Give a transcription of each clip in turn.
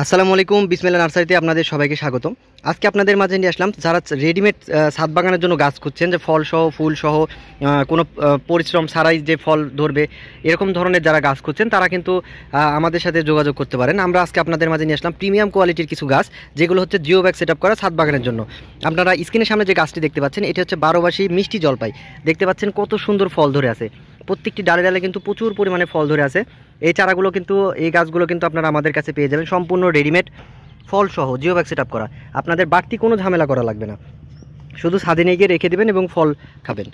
আসসালামু আলাইকুম, বিসমিল্লাহ নার্সারিতে আপনাদের সবাইকে স্বাগতম। আজকে আপনাদের মাঝে নিয়ে আসলাম যারা রেডিমেড ছাদ বাগানের জন্য গাছ খুঁজছেন, যে ফলসহ ফুলসহ কোনো পরিশ্রম ছাড়াই যে ফল ধরবে এরকম ধরনের যারা গাছ খুঁজছেন তারা কিন্তু আমাদের সাথে যোগাযোগ করতে পারেন। আমরা আজকে আপনাদের মাঝে নিয়ে আসলাম প্রিমিয়াম কোয়ালিটির কিছু গাছ, যেগুলো হচ্ছে জিও ব্যাগ সেট আপ করা ছাদ বাগানের জন্য। আপনারা স্ক্রিনের সামনে যে গাছটি দেখতে পাচ্ছেন এটি হচ্ছে 12 মাসি মিষ্টি জলপাই। দেখতে পাচ্ছেন কত সুন্দর ফল ধরে আছে, প্রত্যেকটি ডালে ডালে কিন্তু প্রচুর পরিমাণে ফল ধরে আছে। এই চারাগুলো কিন্তু, এই গাছগুলো কিন্তু আপনারা আমাদের কাছে পেয়ে যাবেন সম্পূর্ণ রেডিমেড ফল সহ জিও ব্যাগ সেট আপ করা। আপনাদের বাড়তি কোনো ঝামেলা করা লাগবে না, শুধু ছাদে নিয়ে গিয়ে রেখে দেবেন এবং ফল খাবেন।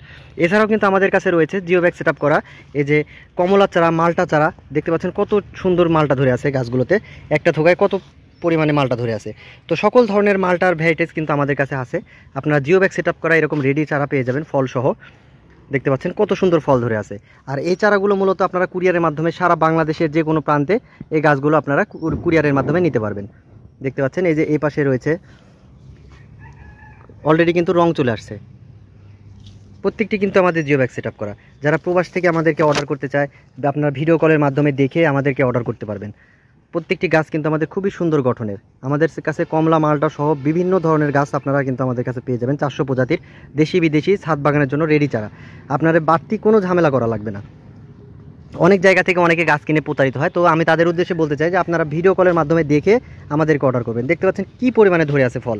এছাড়াও কিন্তু আমাদের কাছে রয়েছে জিও ব্যাগ সেট আপ করা এই যে কমলা চারা, মালটা চারা। দেখতে পাচ্ছেন কত সুন্দর মালটা ধরে আছে গাছগুলোতে, একটা থোকায় কত পরিমাণে মালটা ধরে আছে। তো সকল ধরনের মালটার ভ্যারাইটিস কিন্তু আমাদের কাছে আছে। আপনারা জিও ব্যাগ সেট আপ করা এরকম রেডি চারা পেয়ে যাবেন ফল সহ। দেখতে পাচ্ছেন কত সুন্দর ফল ধরে আছে। আর এই চারাগুলো মূলত আপনারা কুরিয়ারের মাধ্যমে সারা বাংলাদেশের যে কোনো প্রান্তে এই গাছগুলো আপনারা কুরিয়ারের মাধ্যমে নিতে পারবেন। দেখতে পাচ্ছেন এই যে এই পাশে রয়েছে, অলরেডি কিন্তু রং চলে আসছে। প্রত্যেকটি কিন্তু আমাদের জিও ব্যাগ সেট আপ করা। যারা প্রবাস থেকে আমাদেরকে অর্ডার করতে চায় বা আপনারা ভিডিও কলের মাধ্যমে দেখে আমাদেরকে অর্ডার করতে পারবেন। প্রত্যেকটি গাছ কিন্তু আমাদের খুবই সুন্দর গঠনের। আমাদের কাছে কমলা, মালটা সহ বিভিন্ন ধরনের গাছ আপনারা কিন্তু আমাদের কাছে পেয়ে যাবেন। 400 প্রজাতির দেশি বিদেশি ছাদ বাগানের জন্য রেডি চারা। আপনাদের বাড়তি কোনো ঝামেলা করা লাগবে না। অনেক জায়গা থেকে অনেকে গাছ কিনে প্রতারিত হয়, তো আমি তাদের উদ্দেশ্যে বলতে চাই যে আপনারা ভিডিও কলের মাধ্যমে দেখে আমাদেরকে অর্ডার করবেন। দেখতে পাচ্ছেন কী পরিমাণে ধরে আছে ফল।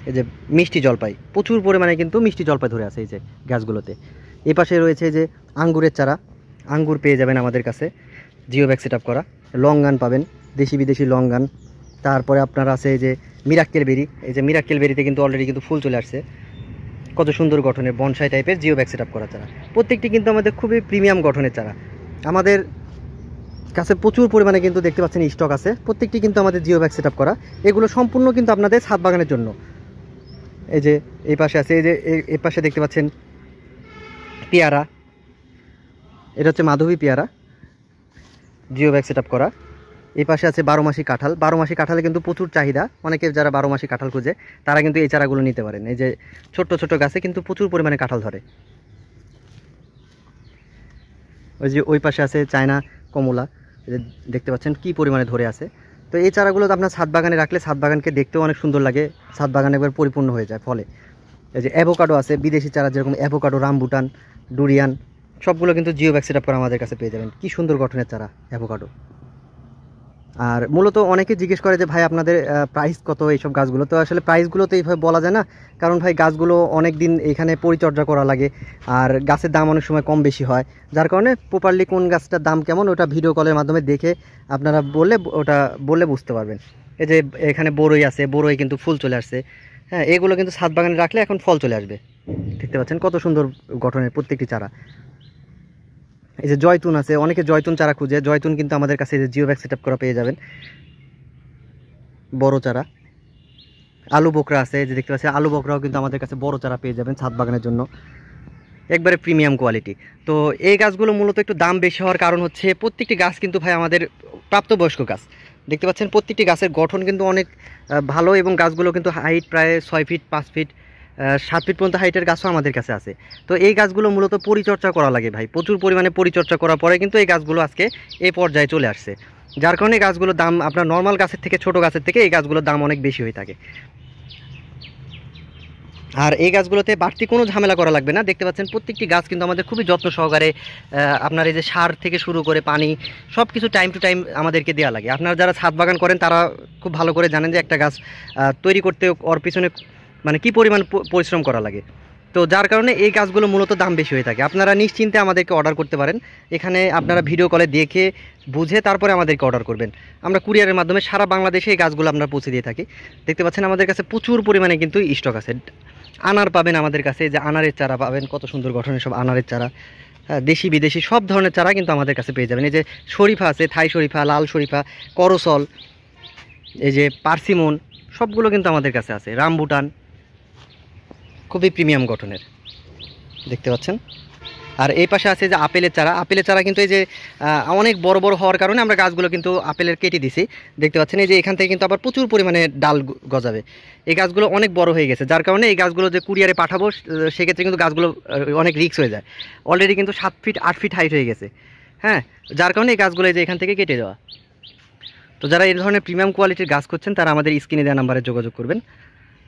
এই যে মিষ্টি জলপাই, প্রচুর পরিমাণে কিন্তু মিষ্টি জলপাই ধরে আছে এই যে গাছগুলোতে। এই পাশে রয়েছে যে আঙ্গুরের চারা, আঙ্গুর পেয়ে যাবেন আমাদের কাছে জিও ব্যাগ সেট আপ করা। লঙ্গান পাবেন, দেশি বিদেশি লঙ্গান। তারপরে আপনার আছে এই যে মিরাক্কেল বেরি। এই যে মিরাক্কেল বেরিতে কিন্তু অলরেডি কিন্তু ফুল চলে আসছে। কত সুন্দর গঠনের বনসাই টাইপের জিও ব্যাগ সেট আপ করা চারা। প্রত্যেকটি কিন্তু আমাদের খুবই প্রিমিয়াম গঠনের চারা। আমাদের কাছে প্রচুর পরিমাণে কিন্তু দেখতে পাচ্ছেন স্টক আছে। প্রত্যেকটি কিন্তু আমাদের জিও ব্যাগ সেট আপ করা। এগুলো সম্পূর্ণ কিন্তু আপনাদের ছাদ বাগানের জন্য। এই যে এই পাশে আছে, এই যে এই পাশে দেখতে পাচ্ছেন পেয়ারা। এটা হচ্ছে মাধবী পেয়ারা, জিও ব্যাগ সেট আপ করা। এই পাশে আছে 12 মাসি কাঁঠাল। 12 মাসি কাঁঠালে কিন্তু প্রচুর চাহিদা। অনেকে যারা 12 মাসি কাঁঠাল খুঁজে তারা কিন্তু এই চারাগুলো নিতে পারেন। এই যে ছোট্ট ছোট্ট গাছে কিন্তু প্রচুর পরিমাণে কাঁঠাল ধরে। ওই যে ওই পাশে আছে চায়না কমলা। এই যে দেখতে পাচ্ছেন কি পরিমাণে ধরে আছে। তো এই চারাগুলো তো আপনার ছাদ বাগানে রাখলে ছাদ বাগানকে দেখতেও অনেক সুন্দর লাগে, ছাদ বাগান একবার পরিপূর্ণ হয়ে যায় ফলে। এই যে অ্যাভোকাডো আছে, বিদেশি চারা যেরকম অ্যাভোকাডো, রামবুটান, ডুরিয়ান, সবগুলো কিন্তু জিও ব্যাগ সেট আপ করে আমাদের কাছে পেয়ে যাবেন। কি সুন্দর গঠনের চারা অ্যাভোকাডো। আর মূলত অনেকে জিজ্ঞেস করে যে ভাই আপনাদের প্রাইস কত এইসব গাছগুলো। তো আসলে প্রাইসগুলো তো এইভাবে বলা যায় না, কারণ ভাই গাছগুলো অনেক দিন এখানে পরিচর্যা করা লাগে, আর গাছের দাম অনেক সময় কম বেশি হয়। যার কারণে প্রপারলি কোন গাছটার দাম কেমন ওটা ভিডিও কলের মাধ্যমে দেখে আপনারা বললে বুঝতে পারবেন। এই যে এখানে বড়ই আছে, বড়ই কিন্তু ফুল চলে আসছে। হ্যাঁ, এগুলো কিন্তু ছাদ বাগানে রাখলে এখন ফল চলে আসবে। দেখতে পাচ্ছেন কত সুন্দর গঠনের প্রত্যেকটি চারা। এই যে জয়তুন আছে, অনেকে জয়তুন চারা খুঁজে, জয়তুন কিন্তু আমাদের কাছে জিও ব্যাগ সেট আপ করা পেয়ে যাবেন বড় চারা। আলু বকরা আছে, যে দেখতে পাচ্ছেন আলু বকরাও কিন্তু আমাদের কাছে বড় চারা পেয়ে যাবেন ছাদ বাগানের জন্য, একবারে প্রিমিয়াম কোয়ালিটি। তো এই গাছগুলো মূলত একটু দাম বেশি হওয়ার কারণ হচ্ছে প্রত্যেকটি গাছ কিন্তু ভাই আমাদের প্রাপ্তবয়স্ক গাছ। দেখতে পাচ্ছেন প্রত্যেকটি গাছের গঠন কিন্তু অনেক ভালো, এবং গাছগুলো কিন্তু হাইট প্রায় 6 ফিট, 5 ফিট, 7 ফিট পর্যন্ত হাইটের গাছও আমাদের কাছে আছে। তো এই গাছগুলো মূলত পরিচর্যা করা লাগে ভাই, প্রচুর পরিমাণে পরিচর্যা করার পরে কিন্তু এই গাছগুলো আজকে এই পর্যায়ে চলে আসছে। যার কারণে গাছগুলোর দাম আপনার নর্মাল গাছের থেকে, ছোট গাছের থেকে এই গাছগুলোর দাম অনেক বেশি হয়ে থাকে। আর এই গাছগুলোতে বাড়তি কোনো ঝামেলা করা লাগবে না। দেখতে পাচ্ছেন প্রত্যেকটি গাছ কিন্তু আমাদের খুবই যত্ন সহকারে, আপনার এই যে সার থেকে শুরু করে পানি সব কিছু টাইম টু টাইম আমাদেরকে দেওয়া লাগে। আপনারা যারা ছাদ বাগান করেন তারা খুব ভালো করে জানেন যে একটা গাছ তৈরি করতে ওর পিছনে মানে কী পরিমাণ পরিশ্রম করা লাগে। তো যার কারণে এই গাছগুলো মূলত দাম বেশি হয়ে থাকে। আপনারা নিশ্চিন্তে আমাদেরকে অর্ডার করতে পারেন। এখানে আপনারা ভিডিও কলে দেখে বুঝে তারপরে আমাদেরকে অর্ডার করবেন। আমরা কুরিয়ারের মাধ্যমে সারা বাংলাদেশে এই গাছগুলো আমরা পৌঁছে দিয়ে থাকি। দেখতে পাচ্ছেন আমাদের কাছে প্রচুর পরিমাণে কিন্তু স্টক আছে। আনার পাবেন আমাদের কাছে, যে আনারের চারা পাবেন, কত সুন্দর গঠনের সব আনারের চারা। হ্যাঁ, দেশি বিদেশি সব ধরনের চারা কিন্তু আমাদের কাছে পেয়ে যাবেন। এই যে শরীফা আছে, থাই শরীফা, লাল শরীফা, করসল, এই যে পার্সিমন, সবগুলো কিন্তু আমাদের কাছে আছে। রামবুটান খুবই প্রিমিয়াম গঠনের, দেখতে পাচ্ছেন। আর এই পাশে আছে যে আপেলের চারা। আপেলের চারা কিন্তু এই যে অনেক বড় বড় হওয়ার কারণে আমরা গাছগুলো কিন্তু আপেলের কেটে দিছি। দেখতে পাচ্ছেন এই যে এখান থেকে কিন্তু আবার প্রচুর পরিমাণে ডাল গজাবে। এই গাছগুলো অনেক বড় হয়ে গেছে, যার কারণে এই গাছগুলো যে কুরিয়ারে পাঠাবো সেক্ষেত্রে কিন্তু গাছগুলো অনেক রিস্ক হয়ে যায়। অলরেডি কিন্তু 7 ফিট 8 ফিট হাইট হয়ে গেছে। হ্যাঁ, যার কারণে এই গাছগুলো এই যে এখান থেকে কেটে দেওয়া। তো তো যারা এই ধরনের প্রিমিয়াম কোয়ালিটির গাছ করছেন তারা আমাদের স্ক্রিনে দেওয়া নাম্বারে যোগাযোগ করবেন।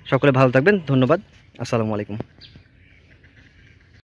সকলে ভালো থাকবেন, ধন্যবাদ, আসসালামু আলাইকুম।